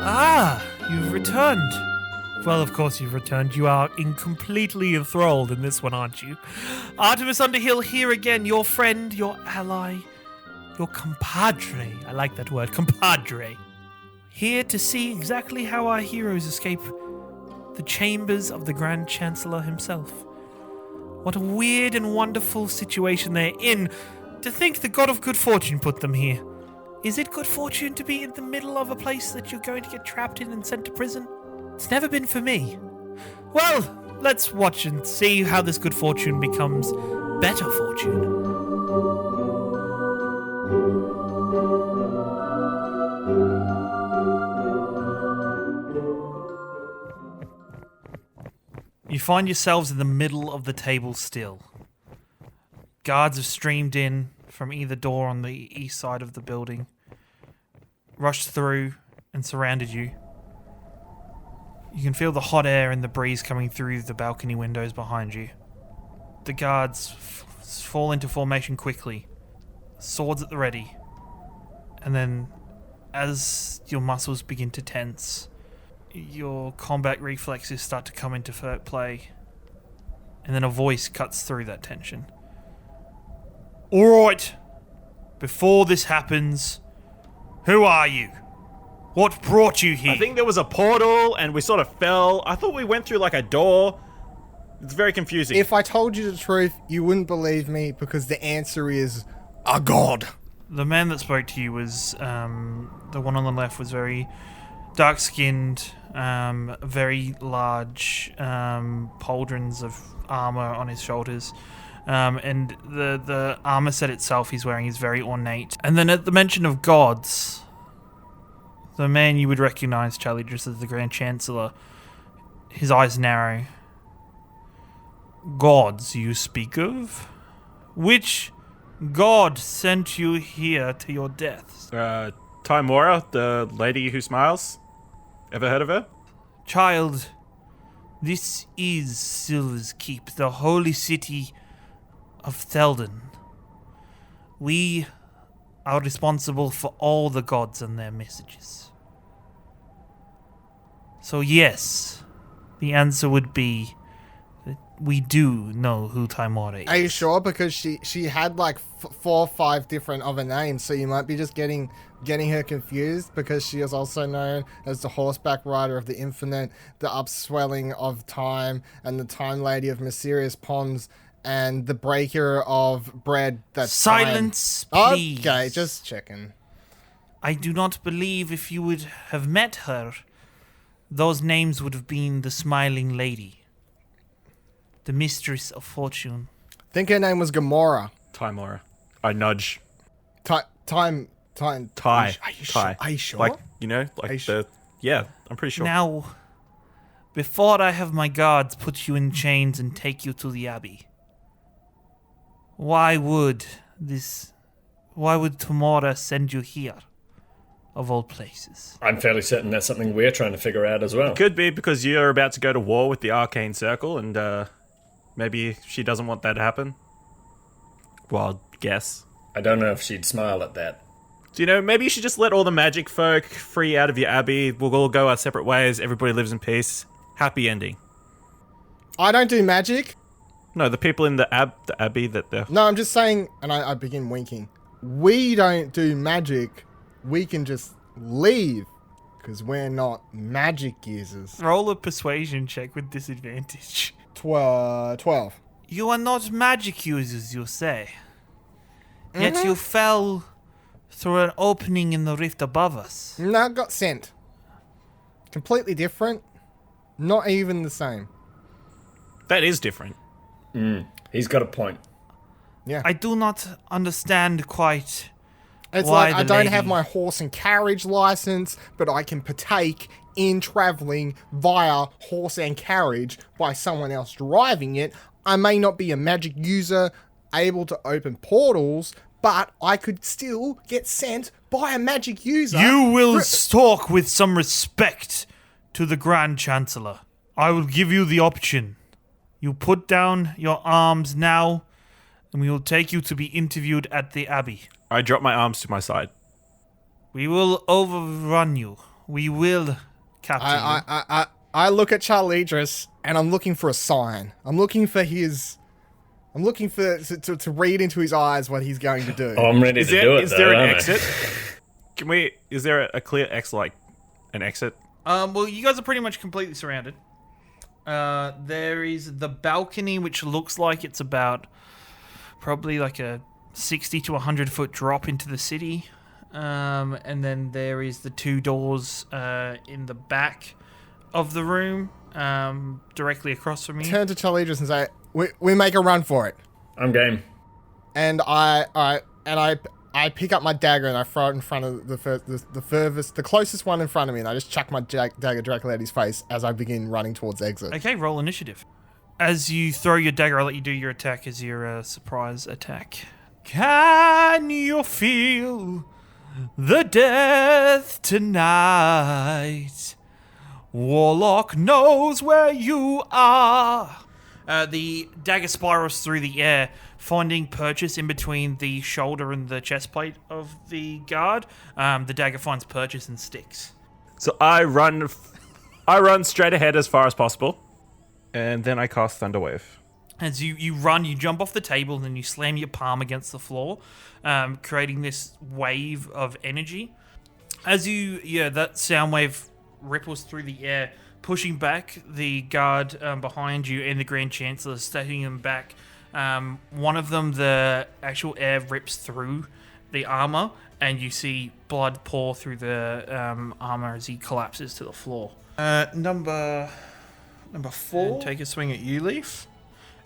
Ah, you've returned. Well, of course you've returned. You are completely enthralled in this one, aren't you? Artemis Underhill here again, your friend, your ally, your compadre. I like that word, compadre. Here to see exactly how our heroes escape the chambers of the Grand Chancellor himself. What a weird and wonderful situation they're in. To think the god of good fortune put them here. Is it good fortune to be in the middle of a place that you're going to get trapped in and sent to prison? It's never been for me. Well, let's watch and see how this good fortune becomes better fortune. You find yourselves in the middle of the table still. Guards have streamed in from either door on the east side of the building, rushed through and surrounded you. You can feel the hot air and the breeze coming through the balcony windows behind you. The guards fall into formation quickly, swords at the ready, and then as your muscles begin to tense, your combat reflexes start to come into play, and then a voice cuts through that tension. Alright, before this happens, who are you? What brought you here? I think there was a portal and we sort of fell. I thought we went through like a door. It's very confusing. If I told you the truth, you wouldn't believe me because the answer is a god. The man that spoke to you was, the one on the left was very dark-skinned, very large pauldrons of armor on his shoulders. And the armor set itself he's wearing is very ornate. And then at the mention of gods, the man you would recognize, Charlidros as the Grand Chancellor, his eyes narrow. Gods you speak of? Which god sent you here to your deaths? Timora, the lady who smiles. Ever heard of her? Child, this is Silver's Keep, the holy city of Theldan. We are responsible for all the gods and their messages. So yes, the answer would be that we do know who Timora is. Are you sure? Because she had like 4 or 5 different other names, so you might be just getting her confused because she is also known as the horseback rider of the infinite, the upswelling of time, and the time lady of mysterious ponds, and the breaker of bread that's Silence, time. please. Okay, just checking. I do not believe if you would have met her, those names would have been the Smiling Lady, the Mistress of Fortune. I think her name was Gamora. Timora. I nudge. Time. Ty. Are you sure? Like, you know, like the... Yeah, I'm pretty sure. Now, before I have my guards put you in chains and take you to the Abbey, why would Timora send you here, of all places? I'm fairly certain that's something we're trying to figure out as well. Could be because you're about to go to war with the Arcane Circle and maybe she doesn't want that to happen. Wild guess. I don't know if she'd smile at that. Do you know, maybe you should just let all the magic folk free out of your abbey. We'll all go our separate ways. Everybody lives in peace. Happy ending. I don't do magic. No, the people in the abbey that they're... No, I'm just saying, and I begin winking. We don't do magic. We can just leave because we're not magic users. Roll a persuasion check with disadvantage. 12. You are not magic users, you say. Yet you fell through an opening in the rift above us. No, got sent. Completely different. Not even the same. That is different. He's got a point. Yeah. I do not understand quite It's why like I the don't lady- have my horse and carriage license, but I can partake in traveling via horse and carriage by someone else driving it. I may not be a magic user able to open portals, but I could still get sent by a magic user. You will talk with some respect to the Grand Chancellor. I will give you the option. You put down your arms now, and we will take you to be interviewed at the Abbey. I drop my arms to my side. We will overrun you We will capture you. I look at Charlidros and I'm looking for a sign. I'm looking for to read into his eyes what he's going to do. Oh, I'm ready to do it. Is there an aren't I? exit? Is there a clear an exit? Well, you guys are pretty much completely surrounded. There is the balcony, which looks like it's about probably like a 60 to 100 foot drop into the city. And then there is the two doors in the back of the room, directly across from you. Turn to Charlidros and say, we make a run for it. I'm game. And I pick up my dagger and I throw it in front of the closest one in front of me, and I just chuck my dagger directly at his face as I begin running towards exit. Okay, roll initiative. As you throw your dagger, I'll let you do your attack as your surprise attack. Can you feel the death tonight? Warlock knows where you are. The dagger spirals through the air, finding purchase in between the shoulder and the chest plate of the guard. The dagger finds purchase and sticks. So I run straight ahead as far as possible, and then I cast Thunderwave. As you run, you jump off the table, and then you slam your palm against the floor, creating this wave of energy. As that sound wave ripples through the air, pushing back the guard behind you and the Grand Chancellor, stepping them back. One of them, the actual air rips through the armor, and you see blood pour through the armor as he collapses to the floor. Number 4. And take a swing at you, Lief.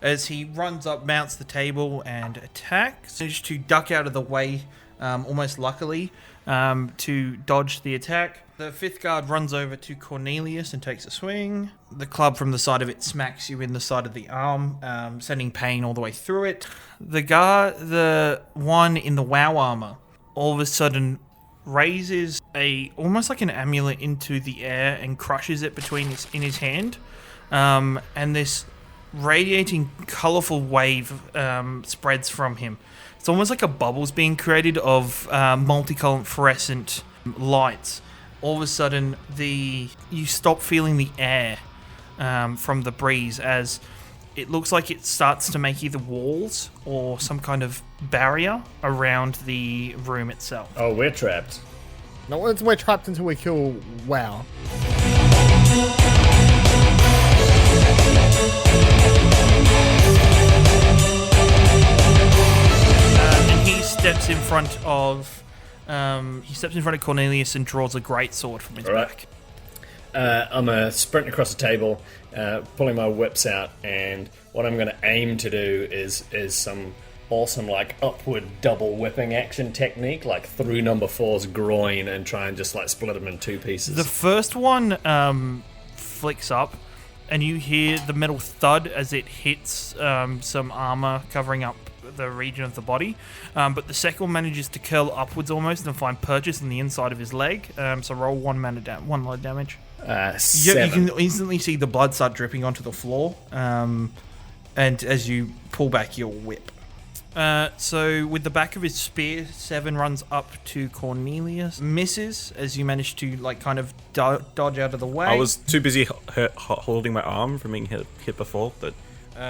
As he runs up, mounts the table, and attacks. Managed to duck out of the way, almost luckily, to dodge the attack. The 5th guard runs over to Cornelius and takes a swing. The club from the side of it smacks you in the side of the arm, sending pain all the way through it. The one in the WoW armor, all of a sudden raises almost like an amulet into the air and crushes it in his hand. And this radiating, colourful wave spreads from him. It's almost like a bubble's being created of multicolored fluorescent lights. All of a sudden, you stop feeling the air from the breeze, as it looks like it starts to make either walls or some kind of barrier around the room itself. Oh, we're trapped. No, we're trapped until we kill WoW. And he steps in front of Cornelius and draws a greatsword from his back. I'm sprinting across the table, pulling my whips out, and what I'm going to aim to do is some awesome upward double whipping action technique, through number 4's groin, and try and just split him in 2 pieces. The first one flicks up, and you hear the metal thud as it hits some armor covering up the region of the body, but the second one manages to curl upwards almost and find purchase in the inside of his leg. So roll 1 load damage. 7. You can instantly see the blood start dripping onto the floor, and as you pull back your whip. So with the back of his spear, 7 runs up to Cornelius, misses as you manage to kind of dodge out of the way. I was too busy holding my arm from being hit before, but...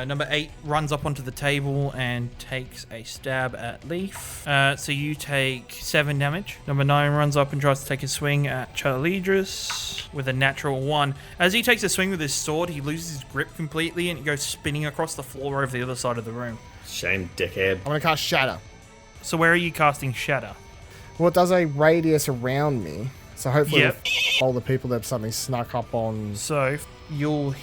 Number 8 runs up onto the table and takes a stab at Lief. So you take 7 damage. Number 9 runs up and tries to take a swing at Charlidros with a natural 1. As he takes a swing with his sword, he loses his grip completely and it goes spinning across the floor over the other side of the room. Shame, dickhead. I'm going to cast Shatter. So where are you casting Shatter? Well, it does a radius around me. So hopefully all the people that something snuck up on... So you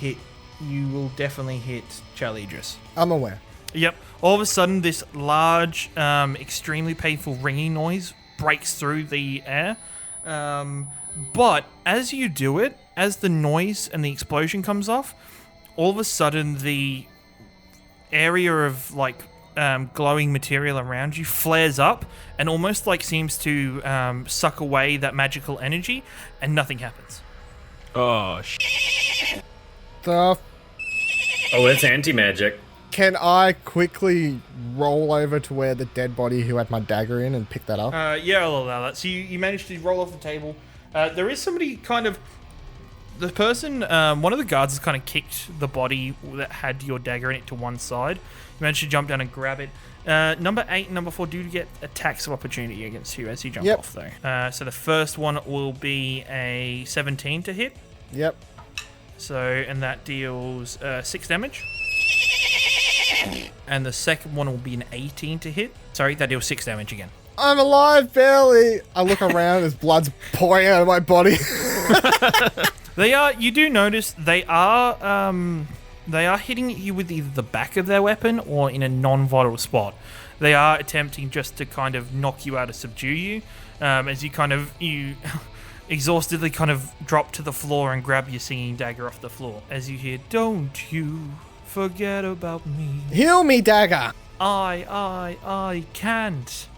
will definitely hit Charlidros. I'm aware. Yep. All of a sudden, this large, extremely painful ringing noise breaks through the air. But as you do it, as the noise and the explosion comes off, all of a sudden the area of glowing material around you flares up and almost seems to suck away that magical energy, and nothing happens. Oh, shit. The Oh, it's anti-magic. Can I quickly roll over to where the dead body who had my dagger in and pick that up? Yeah, I'll allow that. So you managed to roll off the table, There is somebody kind of... The person, one of the guards has kind of kicked the body that had your dagger in it to one side. You managed to jump down and grab it. Number 8 and number 4 do get attacks of opportunity against you as you jump off, though. So the first one will be a 17 to hit. Yep. So, and that deals 6 damage. And the second one will be an 18 to hit. Sorry, that deals 6 damage again. I'm alive, barely. I look around, there's blood's pouring out of my body. They are. You do notice they are hitting you with either the back of their weapon or in a non-vital spot. They are attempting just to kind of knock you out or subdue you, as you exhaustedly kind of drop to the floor and grab your singing dagger off the floor. As you hear, "Don't you forget about me. Heal me, dagger. I can't."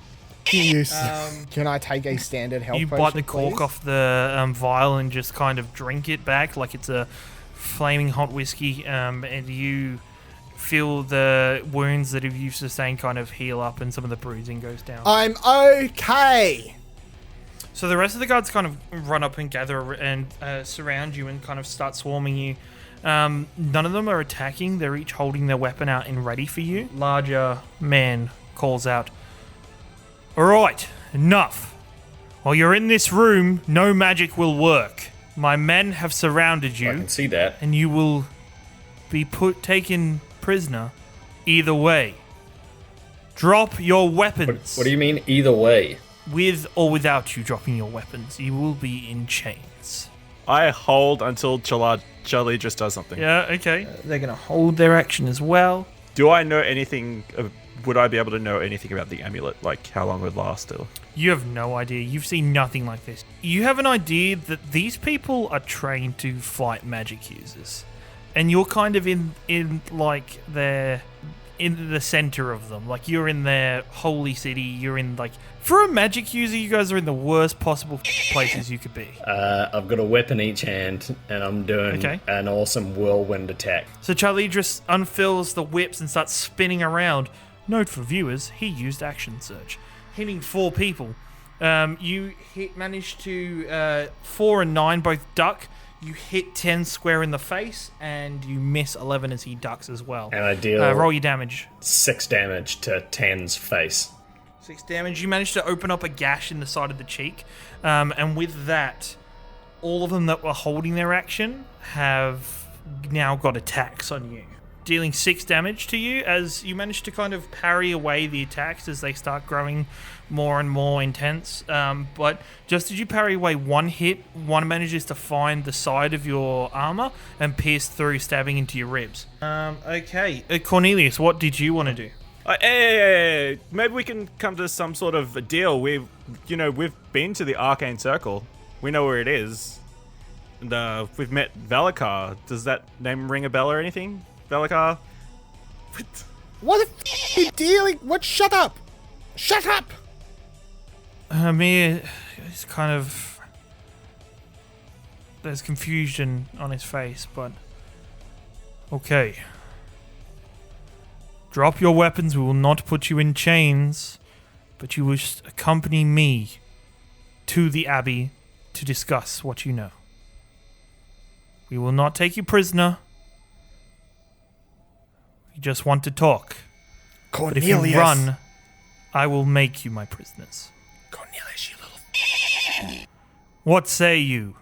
Can I take a standard health You potion, bite the cork please? off the vial and just kind of drink it back like it's a flaming hot whiskey, and you feel the wounds that you've sustained kind of heal up and some of the bruising goes down. I'm okay. So the rest of the guards kind of run up and gather and surround you and kind of start swarming you. None of them are attacking. They're each holding their weapon out and ready for you. Larger man calls out, "All right, enough. While you're in this room, no magic will work. My men have surrounded you. I can see that. And you will be taken prisoner either way. Drop your weapons." What do you mean either way? With or without you dropping your weapons, you will be in chains. I hold until Charlidros does something. Yeah, okay. They're going to hold their action as well. Do I know anything? Would I be able to know anything about the amulet? Like how long it would last still? You have no idea. You've seen nothing like this. You have an idea that these people are trained to fight magic users. And you're kind of in like their... in the center of them. Like, you're in their holy city. You're in, like... For a magic user, you guys are in the worst possible places you could be. I've got a weapon each hand, and I'm doing an awesome whirlwind attack. So Charlidros unfills the whips and starts spinning around. Note for viewers, he used action search. Hitting 4 people. You managed to... 4 and 9 both duck. You hit 10 square in the face, and you miss 11 as he ducks as well. And I deal... roll your damage. 6 damage to 10's face. 6 damage. You managed to open up a gash in the side of the cheek. And with that, all of them that were holding their action have now got attacks on you. Dealing 6 damage to you as you manage to kind of parry away the attacks as they start growing more and more intense. But just as you parry away one hit, one manages to find the side of your armor and pierce through, stabbing into your ribs. Okay. Cornelius, what did you want to do? Hey, maybe we can come to some sort of a deal. We've been to the Arcane Circle. We know where it is. And we've met Velikar. Does that name ring a bell or anything? Velikar? What the f*** are you dealing? What? Shut up! Shut up! Mir is kind of... There's confusion on his face, but... Okay. Drop your weapons, we will not put you in chains, but you will accompany me to the Abbey to discuss what you know. We will not take you prisoner. We just want to talk. Cornelius! But if you run, I will make you my prisoners. Cornelius, you little... What say you?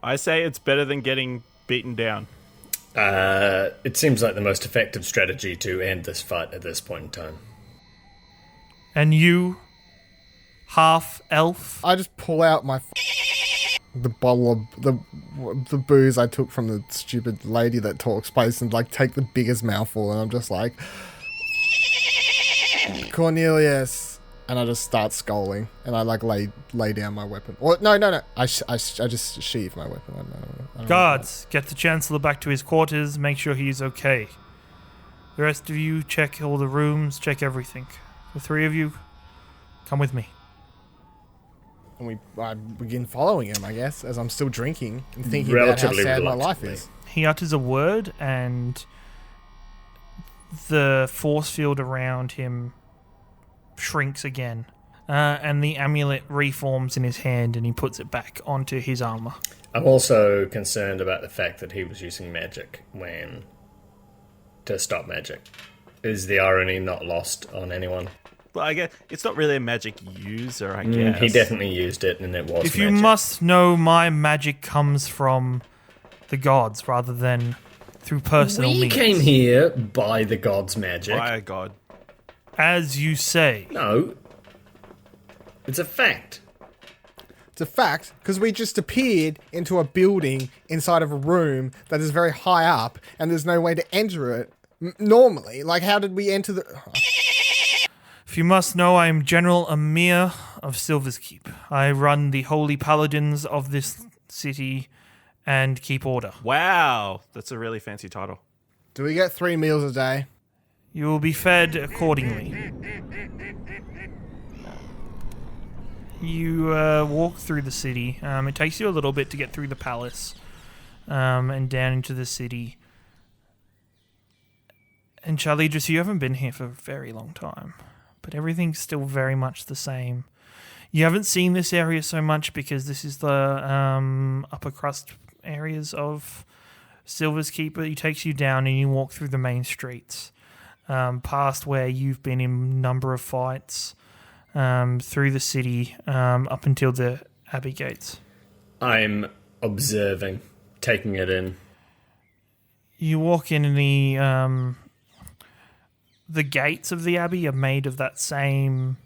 I say it's better than getting beaten down. It seems like the most effective strategy to end this fight at this point in time. And you, half elf? I just pull out my the bottle of the booze I took from the stupid lady that talks space and like take the biggest mouthful, and I'm just like, Cornelius, and I just start scolding, and I like lay down my weapon. Or no, I just sheath my weapon. I don't Guards, get the Chancellor back to his quarters, make sure he's okay. The rest of you, check all the rooms, check everything. The 3 of you, come with me. And I begin following him, I guess, as I'm still drinking and thinking about how sad my life is. He utters a word, and the force field around him shrinks again. and the amulet reforms in his hand, and he puts it back onto his armor. I'm also concerned about the fact that he was using magic to stop magic. Is the irony not lost on anyone? Well, I guess it's not really a magic user, I guess. He definitely used it, and it was If magic. you must know, my magic comes from the gods rather than through personal We means. came here by the gods' magic. By God. As you say. No. It's a fact. It's a fact, because we just appeared into a building inside of a room that is very high up, and there's no way to enter it normally. Like, how did we enter the... If you must know, I am General Amir of Silver's Keep. I run the holy paladins of this city and keep order. Wow. That's a really fancy title. Do we get 3 meals a day? You will be fed accordingly. You walk through the city. It takes you a little bit to get through the palace and down into the city. And Charlidros, you haven't been here for a very long time, but everything's still very much the same. You haven't seen this area so much because this is the upper crust areas of Silver's Keep. It takes you down and you walk through the main streets, past where you've been in a number of fights. Through the city, up until the Abbey gates. I'm observing, taking it in. You walk in and the gates of the Abbey are made of that same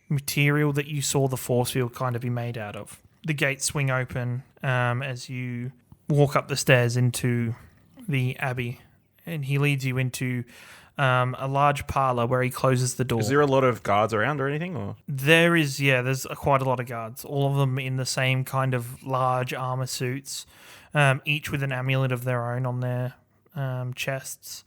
material that you saw the force field kind of be made out of. The gates swing open as you walk up the stairs into the Abbey, and he leads you into a large parlor where he closes the door. Is there a lot of guards around or anything? Or There's quite a lot of guards, all of them in the same kind of large armor suits, each with an amulet of their own on their chests.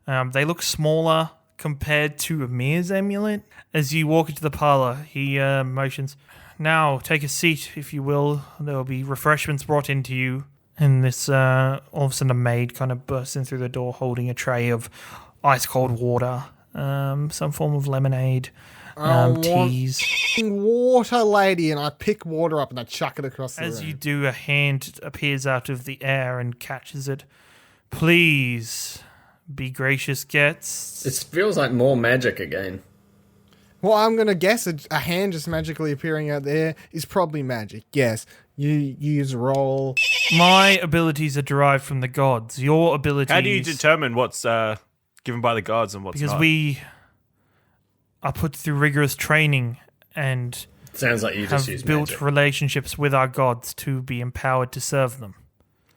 They look smaller compared to Amir's amulet. As you walk into the parlor, he motions, "Now, take a seat, if you will. There will be refreshments brought into you." And this, all of a sudden, a maid kind of bursts in through the door holding a tray of ice-cold water, some form of lemonade, teas. Water, lady, and I pick water up and I chuck it across the room. As you do, a hand appears out of the air and catches it. "Please, be gracious guests." It feels like more magic again. Well, I'm going to guess a hand just magically appearing out there is probably magic. Yes, you use roll. My abilities are derived from the gods. Your abilities... how do you determine what's given by the gods and what's Because not? we are put through rigorous training and Sounds like you just have use built magic. relationships with our gods to be empowered to serve them.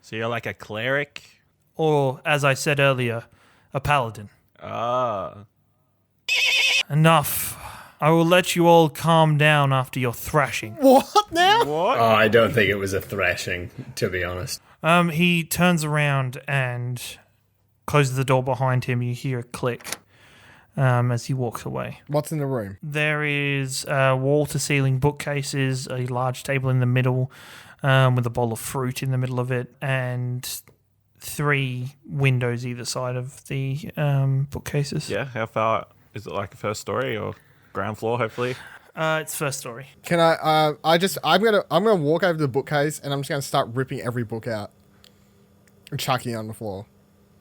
So you're like a cleric? Or, as I said earlier, a paladin. Ah. Enough. I will let you all calm down after your thrashing. What now? What? Oh, I don't think it was a thrashing, to be honest. He turns around and closes the door behind him. You hear a click as he walks away. What's in the room? There is wall-to-ceiling bookcases, a large table in the middle with a bowl of fruit in the middle of it, and 3 windows either side of the bookcases. Yeah, how far? Is it like a first story or ground floor, hopefully? It's first story. Can I'm gonna walk over to the bookcase and I'm just gonna start ripping every book out and chucking it on the floor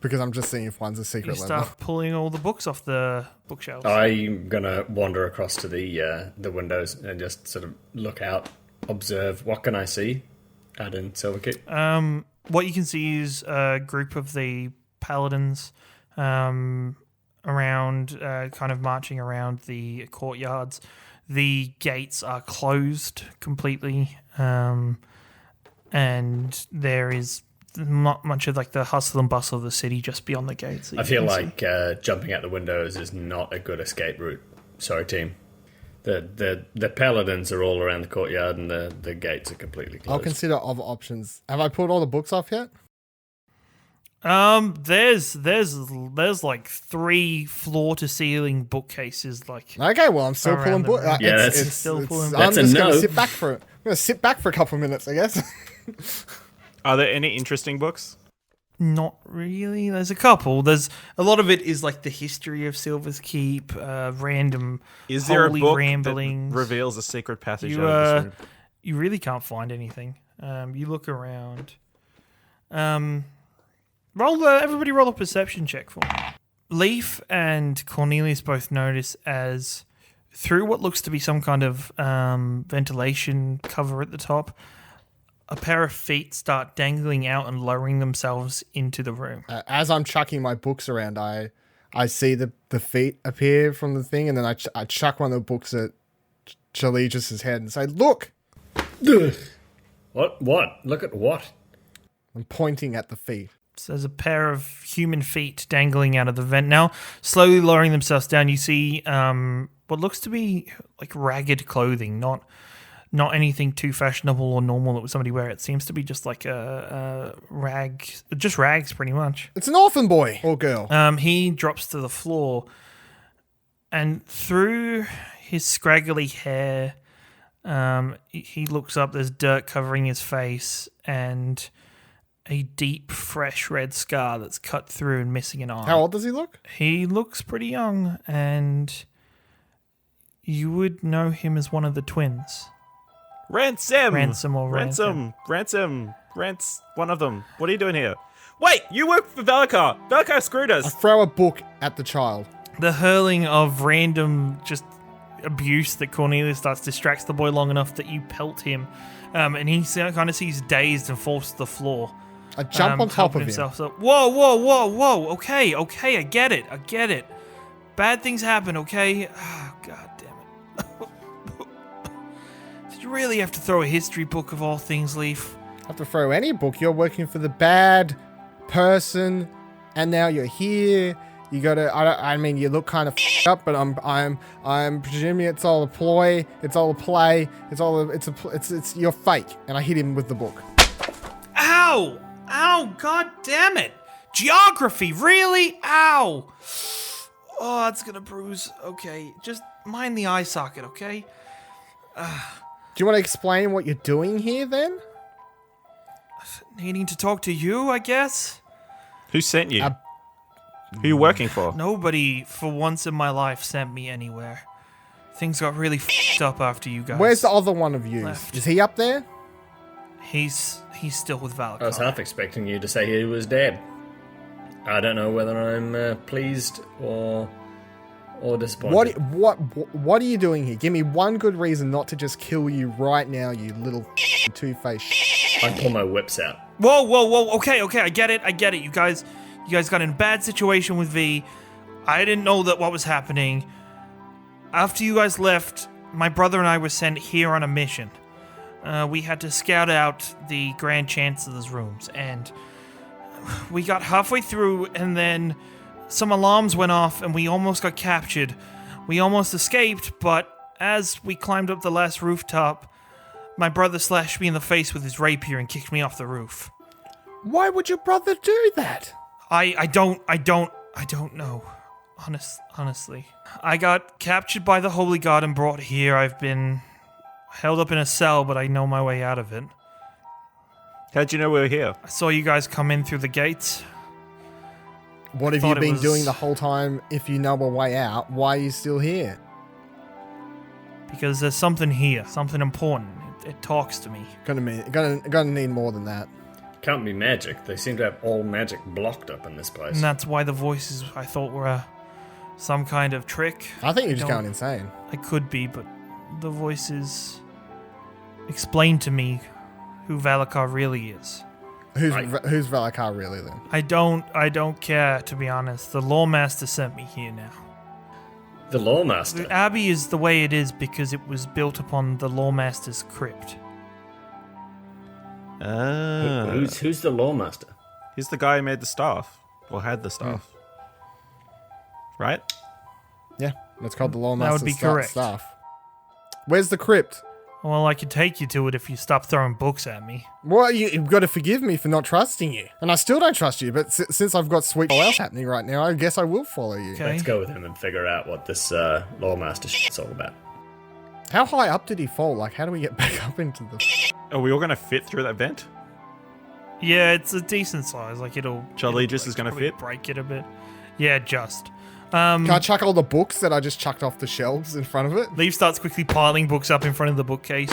because I'm just seeing if one's a You secret level. start pulling all the books off the bookshelves. I'm gonna wander across to the windows and just sort of look out, observe. What can I see out in Silverkeep? What you can see is a group of the paladins around, kind of marching around the courtyards. The gates are closed completely, and there is not much of like the hustle and bustle of the city just beyond the gates. I feel like jumping out the windows is not a good escape route. Sorry, team. The paladins are all around the courtyard and the gates are completely closed. I'll consider other options. Have I pulled all the books off yet? There's like 3 floor to ceiling bookcases. Like, Okay, well I'm still Around pulling the books. room. Yeah, that's- Still pulling I'm That's a just gonna no. sit back for it. I'm gonna sit back for a couple of minutes, I guess. Are there any interesting books? Not really. There's a couple. There's a lot of it is like the history of Silver's Keep, random Is there a holy book ramblings. that reveals a secret passage You, out of this room? You really can't find anything. You look around. Everybody roll a perception check for me. Lief and Cornelius both notice as through what looks to be some kind of ventilation cover at the top, a pair of feet start dangling out and lowering themselves into the room. As I'm chucking my books around, I see the feet appear from the thing, and then I chuck one of the books at Charlidros' head and say, "Look!" What? Look at what? I'm pointing at the feet. So there's a pair of human feet dangling out of the vent now, slowly lowering themselves down. You see what looks to be like ragged clothing, not anything too fashionable or normal that would somebody wear. It seems to be just like a rag, just rags pretty much. It's an orphan boy or girl. He drops to the floor, and through his scraggly hair, he looks up. There's dirt covering his face, and a deep, fresh red scar that's cut through and missing an eye. How old does he look? He looks pretty young, and you would know him as one of the twins. Ransom! Ransom. One of them. What are you doing here? Wait, you work for Velikar. Velikar screwed I us. throw a book at the child. The hurling of random just abuse that Cornelius starts distracts the boy long enough that you pelt him, and he kind of sees dazed and falls to the floor. I jump on top of him. So, whoa. Okay, I get it. Bad things happen, okay? Oh, God damn it. Did you really have to throw a history book of all things, Lief? I have to throw any book. You're working for the bad person, and now you're here. You gotta. I mean, you look kind of up, but I'm presuming it's all a ploy. It's all a play. It's you're fake. And I hit him with the book. Ow! God damn it! Geography, really? Ow! Oh, that's gonna bruise. Okay, just mind the eye socket, okay? Do you want to explain what you're doing here, then? Needing to talk to you, I guess? Who sent you? Who are you working for? Nobody, for once in my life, sent me anywhere. Things got really f***ed up after you guys. Where's the other one of you? left. Is he up there? He's still with Velikar. I was half expecting you to say he was dead. I don't know whether I'm pleased or disappointed. What are you doing here? Give me one good reason not to just kill you right now, you little two-faced. I pull my whips out. Whoa. Okay, I get it. You guys got in a bad situation with V. I didn't know that what was happening. After you guys left, my brother and I were sent here on a mission. We had to scout out the Grand Chancellor's rooms, and we got halfway through, and then some alarms went off, and we almost got captured. We almost escaped, but as we climbed up the last rooftop, my brother slashed me in the face with his rapier and kicked me off the roof. Why would your brother do that? I don't know. Honestly. I got captured by the Holy God and brought here. I've been held up in a cell, but I know my way out of it. How'd you know we were here? I saw you guys come in through the gates. What have you been doing the whole time? If you know a way out, why are you still here? Because there's something here, something important. It talks to me. Gonna need more than that. Can't be magic. They seem to have all magic blocked up in this place. And that's why the voices I thought were some kind of trick. I think you're just going insane. I could be, but the voices explain to me who Velikar really is. Who's Velikar really then? I don't care, to be honest. The Loremaester sent me here now. The Loremaester? The Abbey is the way it is because it was built upon the Loremaester's crypt. Who's the Loremaester? He's the guy who made the staff. Or had the staff. Right? Yeah, that's called the Loremaster's That would be correct. staff. Where's the crypt? Well, I could take you to it if you stop throwing books at me. Well, you've got to forgive me for not trusting you. And I still don't trust you, but since I've got sweet else happening right now, I guess I will follow you. Okay. Let's go with him and figure out what this Loremaester shit's all about. How high up did he fall? Like, how do we get back up into the... Are we all going to fit through that vent? Yeah, it's a decent size. Like it'll. Charlidros is gonna probably fit? Break it a bit. Yeah, just. Can I chuck all the books that I just chucked off the shelves in front of it? Lief starts quickly piling books up in front of the bookcase.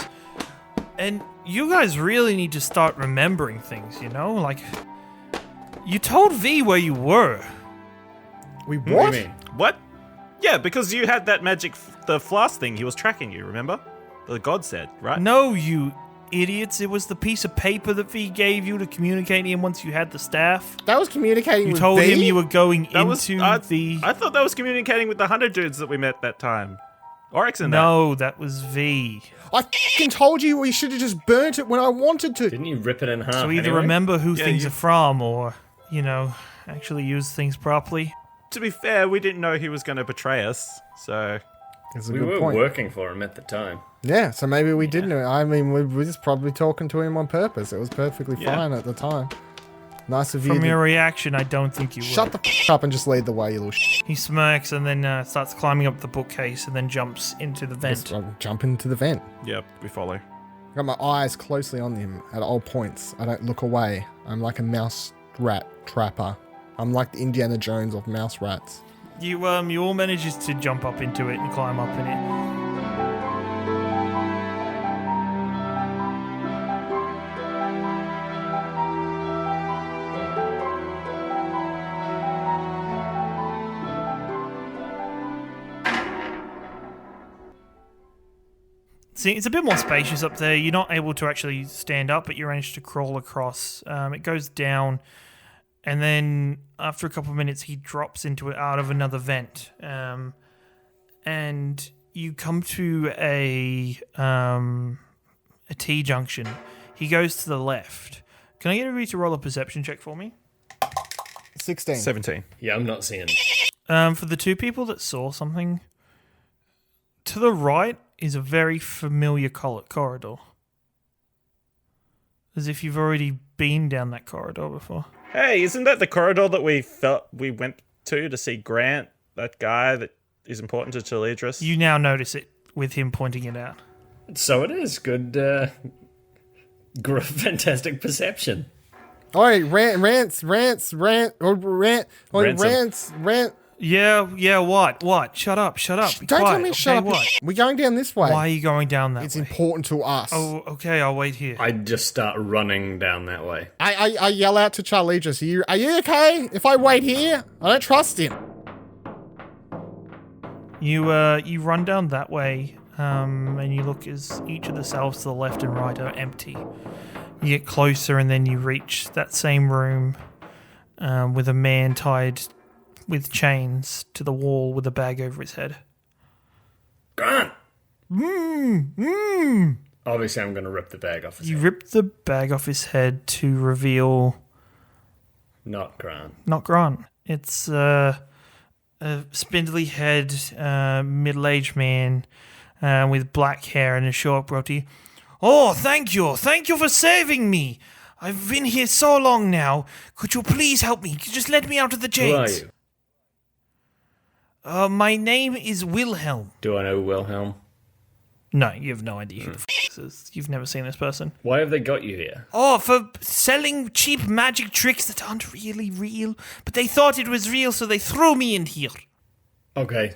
And you guys really need to start remembering things, you know? Like, you told V where you were. We What what? do you mean? What? Yeah, because you had that magic, the flask thing. He was tracking you, remember? The god said, right? No, you idiots. It was the piece of paper that V gave you to communicate to him once you had the staff. That was communicating You with told V? him you were going That into was, the... I thought that was communicating with the 100 dudes that we met that time. Oryx and No, that was V. I f***ing told you we should have just burnt it when I wanted to. Didn't you rip it in half? So either anyway? remember who Yeah, things you- are from or, you know, actually use things properly. To be fair, we didn't know he was going to betray us, so... That's a We good were point. working for him at the time. Yeah, so maybe we didn't. I mean, we were just probably talking to him on purpose. It was perfectly Yeah. fine at the time. Nice of you. From to- your reaction, I don't think you would. Shut the f*** up and just lead the way, you little sh**. He smirks and then starts climbing up the bookcase and then jumps into the vent. Just jump into the vent. Yep, we follow. Got my eyes closely on him at all points. I don't look away. I'm like a mouse rat trapper. I'm like the Indiana Jones of mouse rats. You all manages to jump up into it and climb up in it. See, it's a bit more spacious up there. You're not able to actually stand up, but you manage to crawl across. It goes down, and then after a couple of minutes, he drops into it out of another vent. And you come to a T junction. He goes to the left. Can I get everybody to roll a perception check for me? 16. 17. Yeah, I'm not seeing it. For the two people that saw something, to the right is a very familiar corridor. As if you've already been down that corridor before. Hey, isn't that the corridor that we went to see Grant, that guy that is important to Charlidros? You now notice it with him pointing it out. So it is. Good, fantastic perception. Oi, rant. Yeah, what? Shut up. Be Don't tell quiet, me okay, shut up. What? We're going down this way. Why are you going down that It's way? important to us. Oh, okay, I'll wait here. I just start running down that way. I yell out to Charlidros, are you okay if I wait here? I don't trust him. You run down that way, and you look as each of the cells to the left and right are empty. You get closer, and then you reach that same room with a man tied with chains to the wall with a bag over his head. Grant! Obviously, I'm going to rip the bag off his You head. rip the bag off his head to reveal Not Grant. not Grant. It's a spindly head, middle-aged man with black hair and a short goatee. Oh, thank you for saving me. I've been here so long now. Could you please help me? Just let me out of the Who are chains. you? My name is Wilhelm. Do I know Wilhelm? No, you have no idea who the this is. You've never seen this person. Why have they got you here? Oh, for selling cheap magic tricks that aren't really real. But they thought it was real, so they threw me in here. Okay.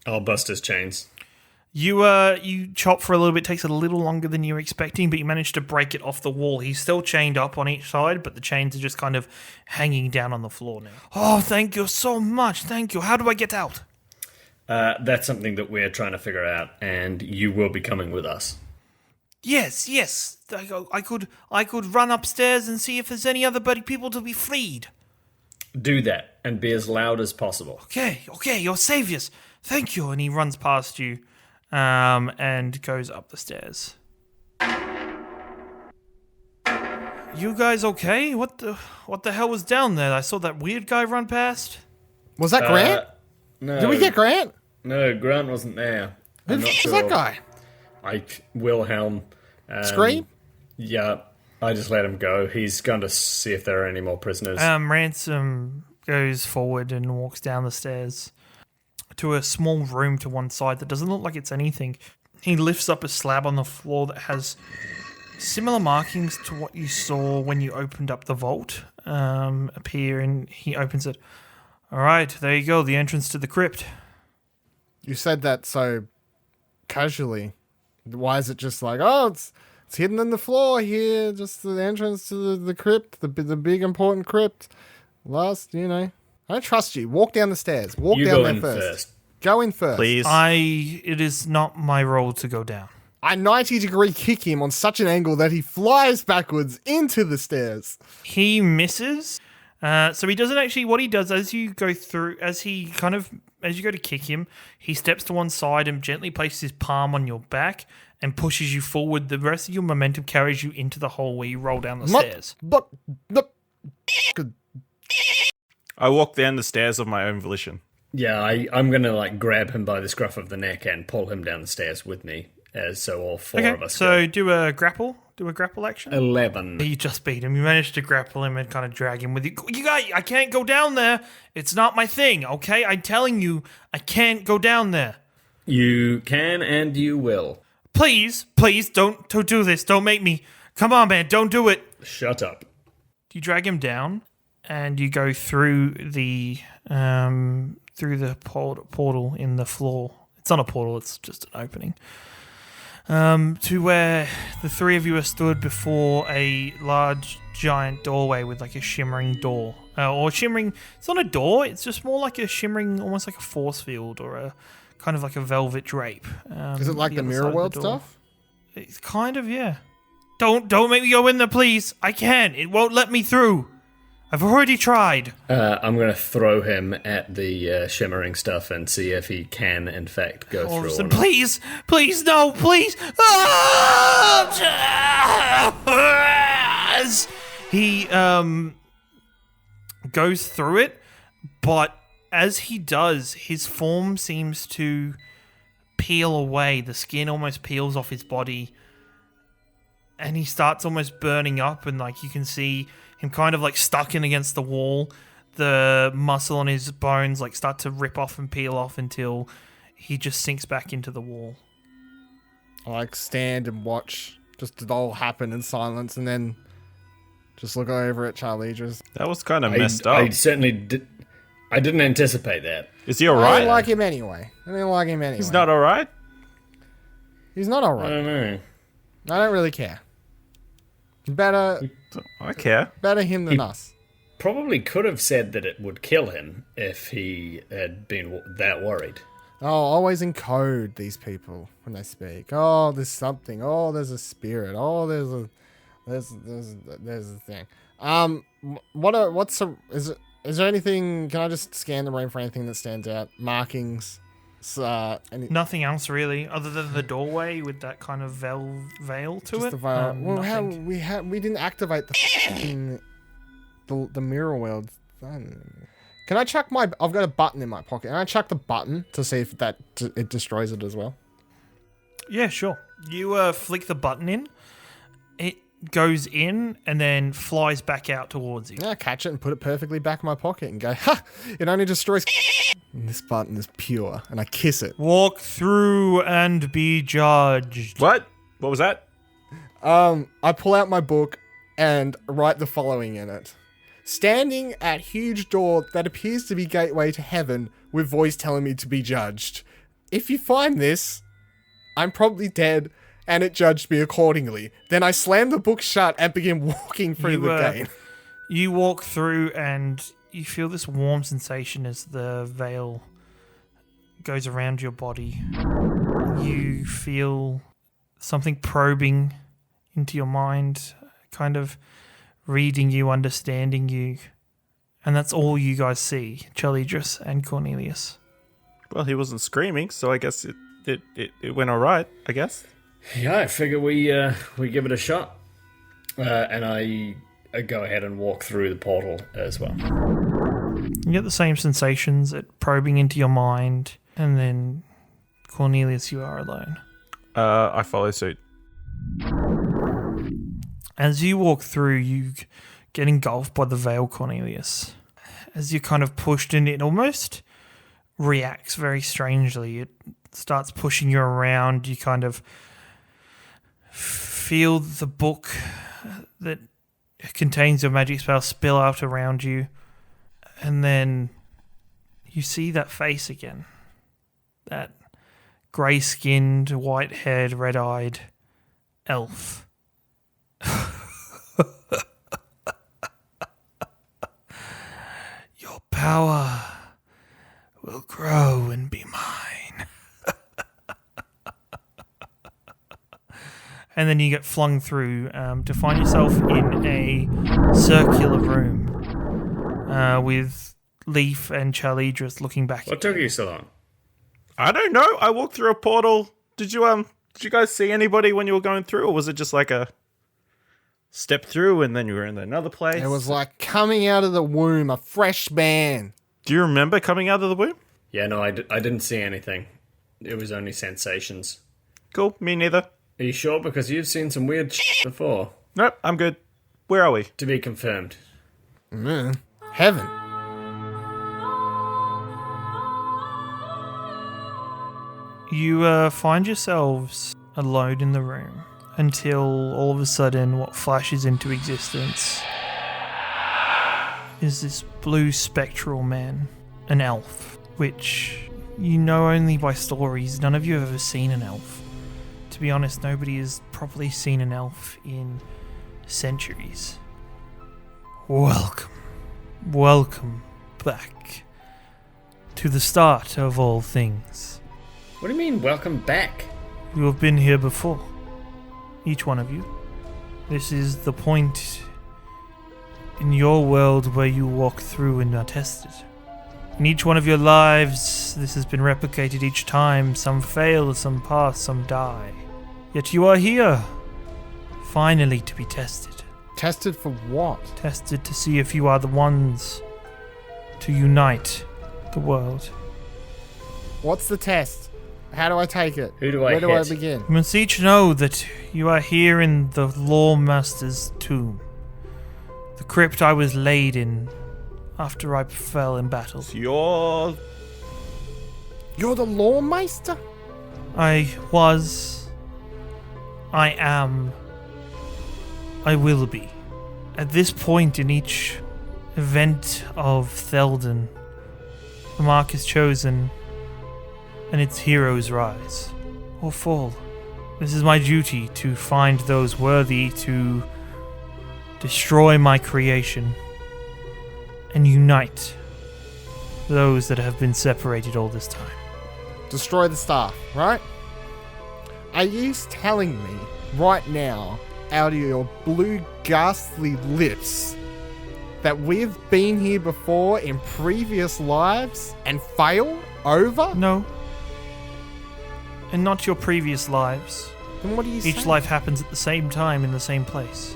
I'll bust his chains. You chop for a little bit. It takes a little longer than you were expecting, but you manage to break it off the wall. He's still chained up on each side, but the chains are just kind of hanging down on the floor now. Oh, thank you so much. Thank you. How do I get out? That's something that we're trying to figure out, and you will be coming with us. Yes. I could run upstairs and see if there's any other people to be freed. Do that, and be as loud as possible. Okay, you're saviors. Thank you. And he runs past you, and goes up the stairs. You guys okay? What the hell was down there? I saw that weird guy run past. Was that Grant? No. Did we get Grant? No, Grant wasn't there. Who I'm the not f*** was sure. that guy? Wilhelm. Scream? Yeah, I just let him go. He's going to see if there are any more prisoners. Ransom goes forward and walks down the stairs to a small room to one side that doesn't look like it's anything. He lifts up a slab on the floor that has Similar markings to what you saw when you opened up the vault appear, and he opens it. All right, there you go, the entrance to the crypt. You said that so casually. Why is it just like, oh, it's hidden in the floor here, just the entrance to the crypt, the big important crypt. Last, I don't trust you. Walk down the stairs. Walk You down go there in first. Go in first. Please. It is not my role to go down. I 90-degree kick him on such an angle that he flies backwards into the stairs. He misses. So he doesn't actually, what he does as you go to kick him, he steps to one side and gently places his palm on your back and pushes you forward. The rest of your momentum carries you into the hole where you roll down the stairs. I walk down the stairs of my own volition. Yeah, I'm going to grab him by the scruff of the neck and pull him down the stairs with me. So all four of us so go. do a grapple action. 11. You just beat him. You managed to grapple him and kind of drag him with you. I can't go down there. It's not my thing, okay? I'm telling you, I can't go down there. You can and you will. Please, don't do this. Don't make me. Come on, man, don't do it. Shut up. You drag him down, and you go through the portal in the floor. It's not a portal. It's just an opening. To where the three of you are stood before a large, giant doorway with a shimmering door. It's not a door, it's just more like a shimmering, almost like a force field or a kind of like a velvet drape. Is it like the mirror world stuff? It's kind of, yeah. Don't make me go in there, please. I can't. It won't let me through. I've already tried. I'm going to throw him at the shimmering stuff and see if he can, in fact, go through or not. Please, no, please. He goes through it, but as he does, his form seems to peel away. The skin almost peels off his body, and he starts almost burning up, and you can see him kind of stuck in against the wall. The muscle on his bones start to rip off and peel off until he just sinks back into the wall. I stand and watch just it all happen in silence, and then just look over at Charlidros. That was kind of messed up. I certainly did. I didn't anticipate that. Is he I alright? don't like him anyway. He's not alright? He's not I alright. don't know. I don't really care. Better I care. him than us. Probably could have said that it would kill him if he had been that worried. Oh, always in code, these people, when they speak. Oh, there's something. Oh, there's a spirit. Oh, there's a thing. Is there anything, can I just scan the room for anything that stands out? Markings? Nothing else really, other than the doorway with that kind of veil to just it. the veil. Nothing. We didn't activate the mirror world. Can I chuck I've got a button in my pocket. Can I chuck the button to see if it destroys it as well? Yeah, sure. You flick the button in. It goes in and then flies back out towards you. Yeah, I catch it and put it perfectly back in my pocket and go, ha! It only destroys. And this button is pure, and I kiss it. Walk through and be judged. What? What was that? I pull out my book and write the following in it. Standing at huge door that appears to be gateway to heaven with voice telling me to be judged. If you find this, I'm probably dead, and it judged me accordingly. Then I slam the book shut and begin walking through the gate. You walk through and you feel this warm sensation as the veil goes around your body. You feel something probing into your mind, kind of reading you, understanding you. And that's all you guys see, Charlidros and Cornelius. Well, he wasn't screaming, so I guess it went alright, I guess. Yeah, I figure we give it a shot. And I go ahead and walk through the portal as well. You get the same sensations, it probing into your mind, and then Cornelius, you are alone. I follow suit. As you walk through, you get engulfed by the veil, Cornelius. As you're kind of pushed in, it almost reacts very strangely. It starts pushing you around. You kind of feel the book that contains your magic spell spill out around you, and then you see that face again. That grey-skinned, white-haired, red-eyed elf. Your power will grow and be mine. And then you get flung through to find yourself in a circular room with Lief and Charlidros looking back. What took you so long? I don't know. I walked through a portal. Did you guys see anybody when you were going through, or was it just like a step through and then you were in another place? It was like coming out of the womb, a fresh man. Do you remember coming out of the womb? Yeah, no, I didn't see anything. It was only sensations. Cool, me neither. Are you sure? Because you've seen some weird shit before. Nope, I'm good. Where are we? To be confirmed. Heaven. You find yourselves alone in the room until all of a sudden what flashes into existence is this blue spectral man, an elf, which you know only by stories. None of you have ever seen an elf. To be honest, nobody has probably seen an elf in centuries. Welcome back to the start of all things. What do you mean, welcome back? You have been here before, each one of you. This is the point in your world where you walk through and are tested. In each one of your lives, this has been replicated each time. Some fail, some pass, some die. Yet you are here, finally to be tested. Tested for what? Tested to see if you are the ones to unite the world. What's the test? How do I take it? Who do I Where do I hit? begin? You must each know that you are here in the Loremaester's tomb. The crypt I was laid in after I fell in battle. You're You're the Loremaester? I was, I am, I will be. At this point in each event of Theldan, the mark is chosen and its heroes rise or fall. This is my duty to find those worthy to destroy my creation and unite those that have been separated all this time. Destroy the staff, right? Are you telling me right now, out of your blue ghastly lips, that we've been here before in previous lives and failed over? No. And not your previous lives. Then what are you saying? Each life happens at the same time in the same place.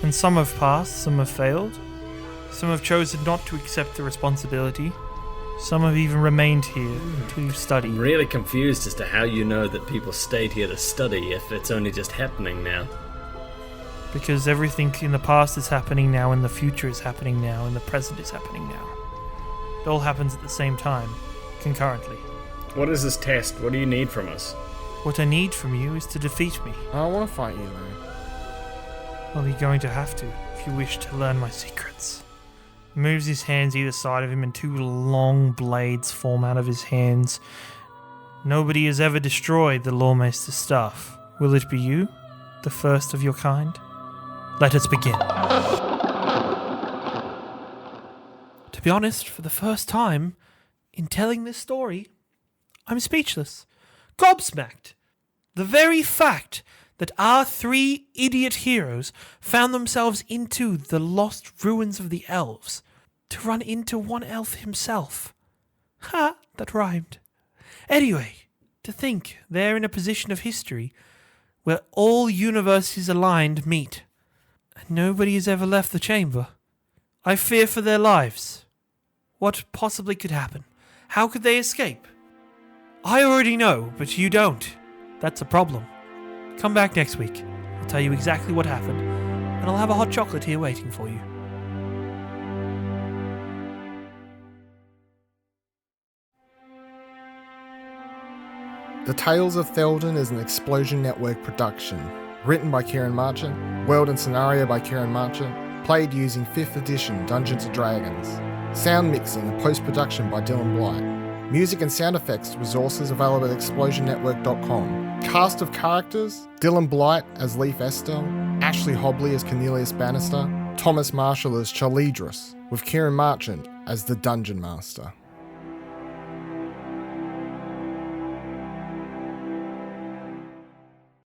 And some have passed, some have failed. Some have chosen not to accept the responsibility. Some have even remained here to study. I'm really confused as to how you know that people stayed here to study if it's only just happening now. Because everything in the past is happening now, and the future is happening now, and the present is happening now. It all happens at the same time, concurrently. What is this test? What do you need from us? What I need from you is to defeat me. I don't want to fight you, though. Well, you're going to have to, if you wish to learn my secrets. He moves his hands either side of him, and two long blades form out of his hands. Nobody has ever destroyed the Loremaester's staff. Will it be you, the first of your kind? Let us begin. To be honest, for the first time in telling this story, I'm speechless, gobsmacked. The very fact that our three idiot heroes found themselves into the lost ruins of the elves to run into one elf himself. Ha, that rhymed. Anyway, to think they're in a position of history where all universes aligned meet, and nobody has ever left the chamber. I fear for their lives. What possibly could happen? How could they escape? I already know, but you don't. That's a problem. Come back next week. I'll tell you exactly what happened, and I'll have a hot chocolate here waiting for you. The Tales of Theldan is an Explosion Network production. Written by Kieran Marchant. World and scenario by Kieran Marchant. Played using 5th edition Dungeons & Dragons. Sound mixing and post-production by Dylan Blight. Music and sound effects resources available at explosionnetwork.com. Cast of characters: Dylan Blight as Lief Estelle, Ashley Hobley as Cornelius Bannister, Thomas Marshall as Charlidros, with Kieran Marchant as the Dungeon Master.